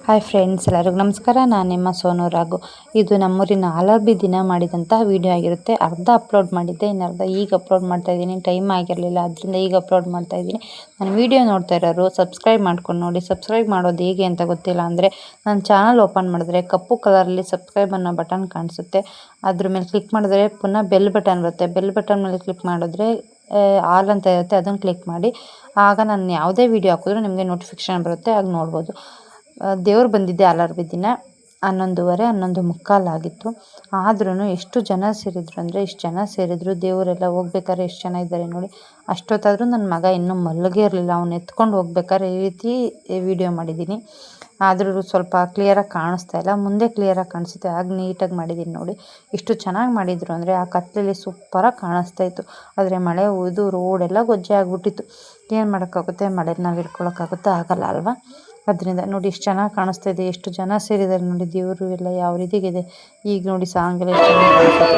Hi friends, ಎಲ್ಲರಿಗೂ ನಮಸ್ಕಾರ. ನಾನು ನಿಮ್ಮ ಸೋನು ರಾಘು. ಇದು ನಮ್ಮೂರಿನ ಆಲರ್ಬಿ ದಿನ ಮಾಡಿದಂತಹ ವಿಡಿಯೋ ಆಗಿರುತ್ತೆ. ಅರ್ಧ ಅಪ್ಲೋಡ್ ಮಾಡಿದ್ದೆ, ಇನ್ನರ್ಧ ಈಗ ಅಪ್ಲೋಡ್ ಮಾಡ್ತಾ ಇದ್ದೀನಿ. ಟೈಮ್ ಆಗಿರಲಿಲ್ಲ, ಅದರಿಂದ ಈಗ ಅಪ್ಲೋಡ್ ಮಾಡ್ತಾ ಇದ್ದೀನಿ. ನಾನು ವಿಡಿಯೋ ನೋಡ್ತಾ ಇರೋರು ಸಬ್ಸ್ಕ್ರೈಬ್ ಮಾಡ್ಕೊಂಡು ನೋಡಿ. ಸಬ್ಸ್ಕ್ರೈಬ್ ಮಾಡೋದು ಹೇಗೆ ಅಂತ ಗೊತ್ತಿಲ್ಲ ಅಂದರೆ ನನ್ನ ಚಾನಲ್ ಓಪನ್ ಮಾಡಿದ್ರೆ ಕಪ್ಪು ಕಲರಲ್ಲಿ ಸಬ್ಸ್ಕ್ರೈಬ್ ಅನ್ನೋ ಬಟನ್ ಕಾಣಿಸುತ್ತೆ. ಅದ್ರ ಮೇಲೆ ಕ್ಲಿಕ್ ಮಾಡಿದ್ರೆ ಪುನಃ ಬೆಲ್ ಬಟನ್ ಬರುತ್ತೆ. ಬೆಲ್ ಬಟನ್ ಮೇಲೆ ಕ್ಲಿಕ್ ಮಾಡಿದ್ರೆ ಆಲ್ ಅಂತ ಇರುತ್ತೆ, ಅದನ್ನು ಕ್ಲಿಕ್ ಮಾಡಿ. ಆಗ ನಾನು ಯಾವುದೇ ವಿಡಿಯೋ ಹಾಕಿದ್ರೂ ನಿಮಗೆ ನೋಟಿಫಿಕೇಷನ್ ಬರುತ್ತೆ, ಆಗ ನೋಡ್ಬೋದು. ದೇವ್ರು ಬಂದಿದ್ದೆ ಆಲರ್ಬಿ ದಿನ 11:30 11:45 ಆಗಿತ್ತು. ಆದ್ರೂ ಎಷ್ಟು ಜನ ಸೇರಿದ್ರು ಅಂದರೆ ಇಷ್ಟು ಜನ ಸೇರಿದ್ರು. ದೇವರೆಲ್ಲ ಹೋಗ್ಬೇಕಾದ್ರೆ ಎಷ್ಟು ಜನ ಇದ್ದಾರೆ ನೋಡಿ. ಅಷ್ಟೊತ್ತಾದರೂ ನನ್ನ ಮಗ ಇನ್ನೂ ಮಲಗೇ ಇರಲಿಲ್ಲ. ಅವ್ನು ಎತ್ಕೊಂಡು ಹೋಗ್ಬೇಕಾದ್ರೆ ಈ ರೀತಿ ವಿಡಿಯೋ ಮಾಡಿದ್ದೀನಿ. ಆದರೂ ಸ್ವಲ್ಪ ಕ್ಲಿಯರಾಗಿ ಕಾಣಿಸ್ತಾ ಇಲ್ಲ, ಮುಂದೆ ಕ್ಲಿಯರಾಗಿ ಕಾಣಿಸುತ್ತೆ. ಆಗ ನೀಟಾಗಿ ಮಾಡಿದ್ದೀನಿ ನೋಡಿ. ಇಷ್ಟು ಚೆನ್ನಾಗಿ ಮಾಡಿದರು ಅಂದರೆ ಆ ಕತ್ತಲಲ್ಲಿ ಸೂಪರಾಗಿ ಕಾಣಿಸ್ತಾ ಇತ್ತು. ಆದರೆ ಮಳೆ ಹುಯ್ದು ರೋಡೆಲ್ಲ ಗೊಜ್ಜೆ ಆಗಿಬಿಟ್ಟಿತ್ತು. ಏನು ಮಾಡೋಕ್ಕಾಗುತ್ತೆ, ಮಳೆನ ನಾವು ಹಿಡ್ಕೊಳಕ್ಕಾಗುತ್ತಾ? ಆಗಲ್ಲ ಅಲ್ವಾ? ಅದರಿಂದ ನೋಡಿ ಎಷ್ಟು ಚೆನ್ನಾಗಿ ಕಾಣಿಸ್ತಾ ಇದೆ, ಎಷ್ಟು ಜನ ಸೇರಿದ್ದಾರೆ ನೋಡಿ. ದೇವರು ಎಲ್ಲ ಯಾವ ರೀತಿಗಿದೆ. ಈಗ ನೋಡಿ ಸಾಂಗೆಲ್ಲ ಎಷ್ಟು ಚೆನ್ನಾಗಿ ಕಾಣಿಸುತ್ತೆ.